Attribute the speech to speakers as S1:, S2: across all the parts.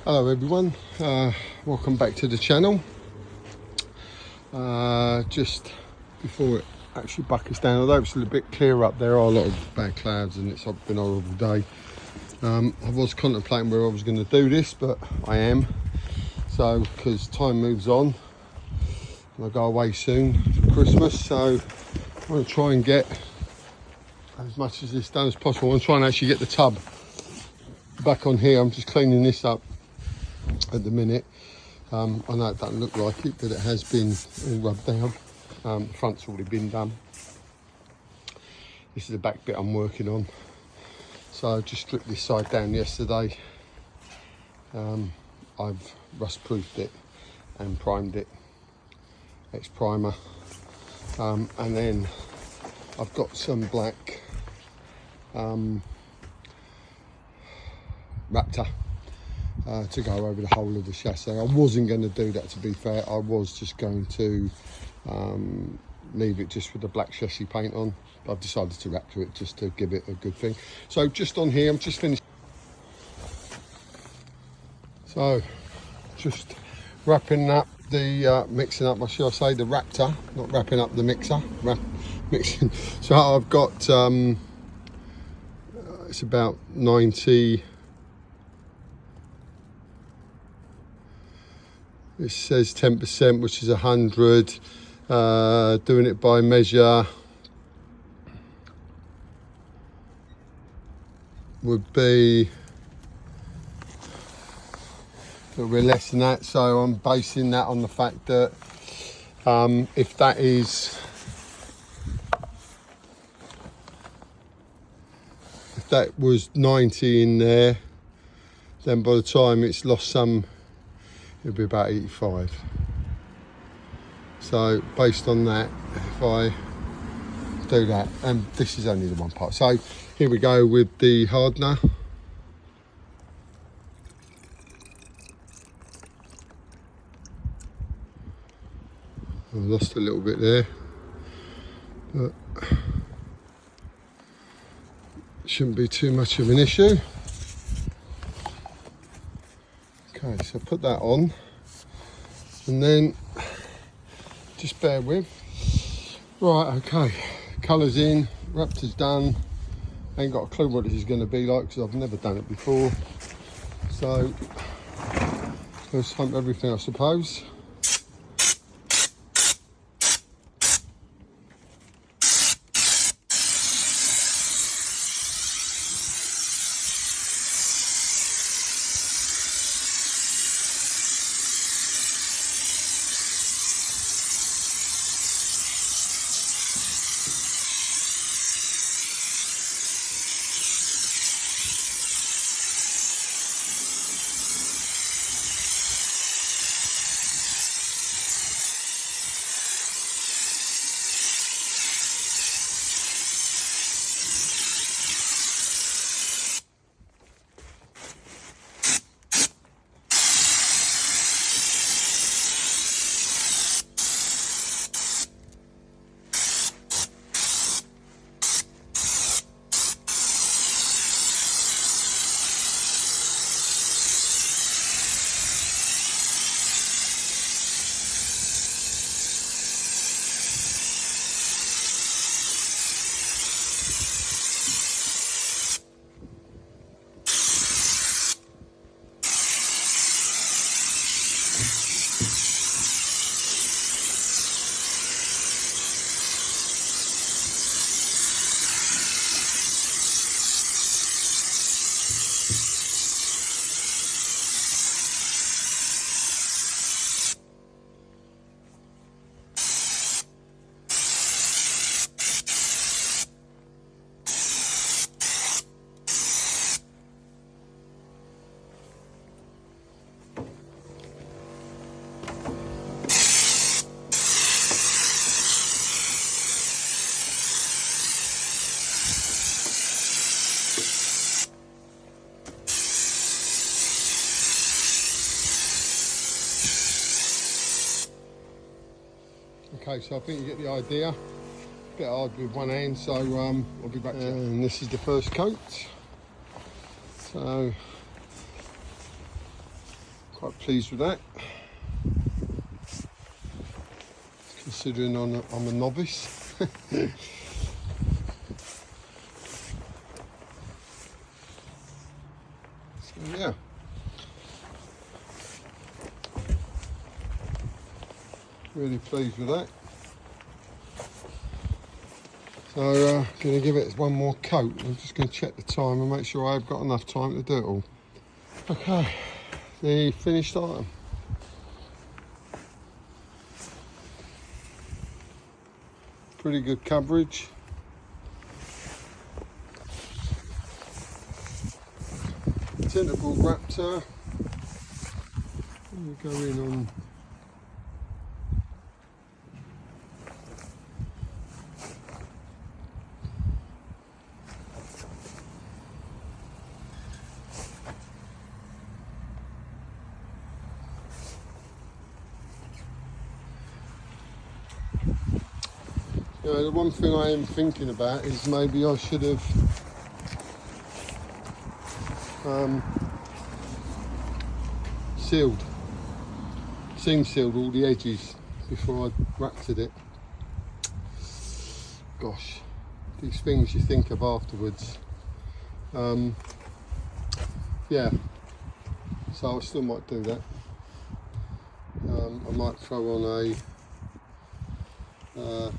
S1: Hello everyone, welcome back to the channel. Just before it actually buckets down, although it's a little bit clearer up, there are a lot of bad clouds and it's been a horrible day. I was contemplating where I was going to do this, but I am. So, because time moves on, and I go away soon for Christmas, so I want to try and get as much of this done as possible. I want to try and actually get the tub back on here. I'm just cleaning this up at the minute. I know it doesn't look like it, but it has been all rubbed down. The front's already been done. This is the back bit I'm working on. So I just stripped this side down yesterday. I've rust proofed it and primed it, ex-primer, and then I've got some black Raptor to go over the whole of the chassis. I wasn't going to do that, to be fair. I was just going to leave it just with the black chassis paint on. I've decided to Raptor it just to give it a good thing. So just on here, I'm just finished. So just wrapping up the mixing up, shall I say, the Raptor, not wrapping up the mixer, mixing. So I've got it's about 90. It says 10%, which is 100. Doing it by measure would be a little bit less than that. So I'm basing that on the fact that if that was 90 in there, then by the time it's lost some, it'll be about 85. So based on that, if I do that, and this is only the one part. So here we go with the hardener. I lost a little bit there, but shouldn't be too much of an issue. Okay, so put that on, and then just bear with. Right, okay, colours in, Raptor's done. Ain't got a clue what this is going to be like because I've never done it before. So let's hump everything, I suppose. Okay, so I think you get the idea. A bit hard with one hand, so I'll be back to you. And this is the first coat. So Quite pleased with that, considering I'm a novice. So yeah, really pleased with that. So going to give it one more coat. I'm just going to check the time and make sure I've got enough time to do it all. Okay, the finished item. Pretty good coverage. Tentable Raptor. We go in on the one thing I am thinking about is maybe I should have seam sealed all the edges before I raptored it. Gosh, these things you think of afterwards. Yeah, so I still might do that. I might throw on a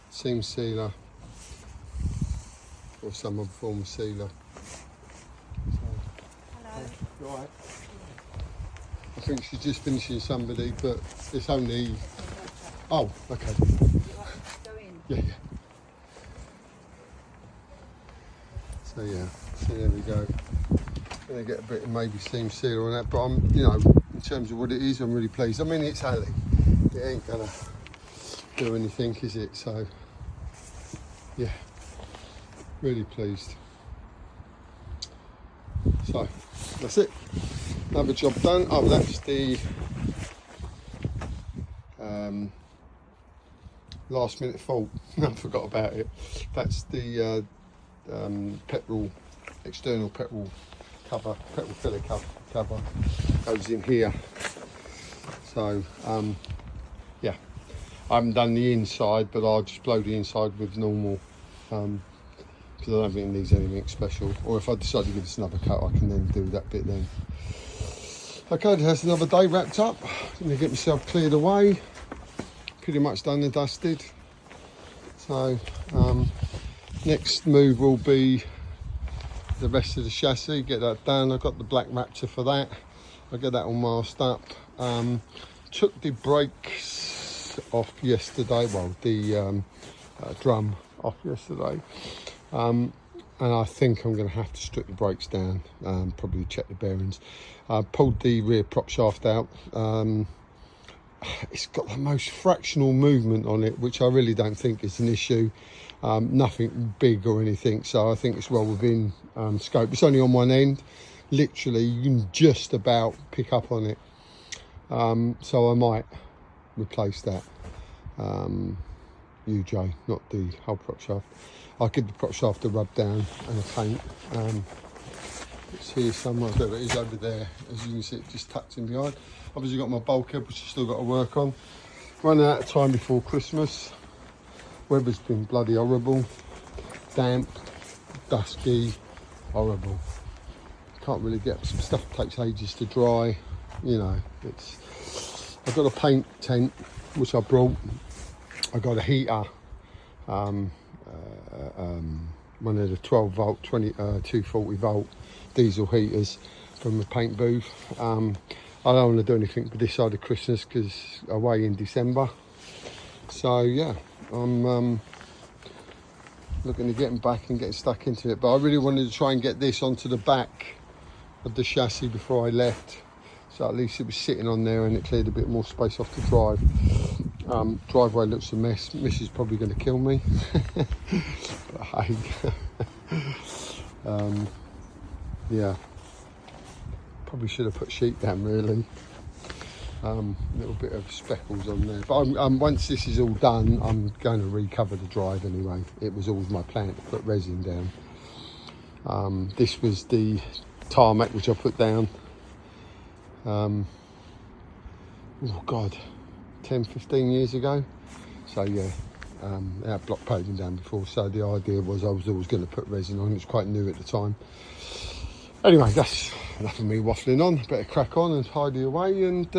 S1: seam sealer or some other form of sealer. So, right. I think she's just finishing somebody, but it's only. Oh, okay. Yeah. So yeah, so there we go. Gonna get a bit of maybe seam sealer on that, but I'm, in terms of what it is, I'm really pleased. I mean, it's Ali. It ain't gonna do anything, is it? So yeah, really pleased. So that's it. Another job done. Oh, that's the last minute fault. I forgot about it. That's the external petrol cover, petrol filler cover goes in here. So yeah, I haven't done the inside, but I'll just blow the inside with normal, because I don't think it needs anything special. Or if I decide to give this another coat, I can then do that bit then. Okay, that's another day wrapped up. I'm going to get myself cleared away. Pretty much done and dusted. So next move will be the rest of the chassis, get that done. I've got the black Raptor for that. I'll get that all masked up. Took the brakes off yesterday, well, the drum off yesterday. And I think I'm going to have to strip the brakes down, probably check the bearings. Pulled the rear prop shaft out. It's got the most fractional movement on it, which I really don't think is an issue. Nothing big or anything, so I think it's well within scope. It's only on one end. Literally, you can just about pick up on it. So I might replace that UJ, not the whole prop shaft. I'll give the prop shaft a rub down and a paint. It's here somewhere. There it is over there. As you can see, it just tucked in behind. Obviously got my bulkhead, which I've still got to work on. Running out of time before Christmas. Weather's been bloody horrible. Damp, dusty, horrible. Can't really get some stuff, takes ages to dry. I've got a paint tent, which I brought. I got a heater. One of the 12 volt, 240 volt diesel heaters from the paint booth. I don't want to do anything but this side of Christmas because away in December. So yeah, I'm looking to getting back and getting stuck into it. But I really wanted to try and get this onto the back of the chassis before I left. So at least it was sitting on there and it cleared a bit more space off the drive. Driveway looks a mess. Miss is probably going to kill me. But hey, yeah, probably should have put sheet down really. Little bit of speckles on there. But once this is all done, I'm going to recover the drive anyway. It was always my plan to put resin down. This was the tarmac which I put down. oh God, 10-15 years ago. So yeah, I had block paving down before, so the idea was I was always going to put resin on. It was quite new at the time. Anyway, that's enough of me waffling on. Better crack on and tidy away and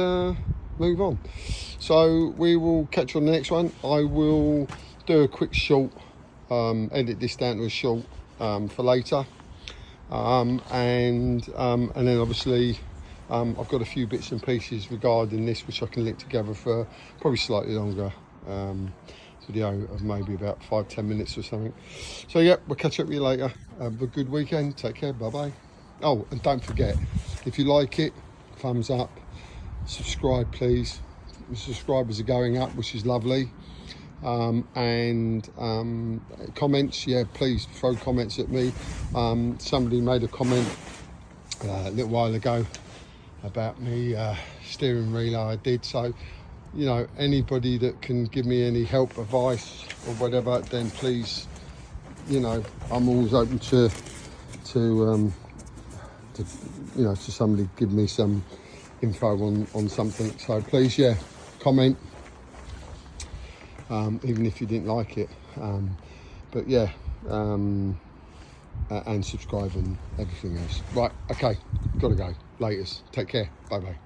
S1: move on. So we will catch you on the next one. I will do a quick short, edit this down to a short for later, and then obviously I've got a few bits and pieces regarding this which I can link together for probably slightly longer video of maybe about 5-10 minutes or something. So yeah, we'll catch up with you later. Have a good weekend. Take care. Bye bye. Oh, and don't forget, if you like it, thumbs up, subscribe please. The subscribers are going up, which is lovely. And comments, yeah, please throw comments at me. Somebody made a comment a little while ago about me steering relay I did, so you know, anybody that can give me any help, advice or whatever, then please, you know, I'm always open to you know, to somebody give me some info on something. So please, yeah, comment, even if you didn't like it, but yeah, and subscribe and everything else. Right, okay, gotta go. Laters. Take care. Bye bye.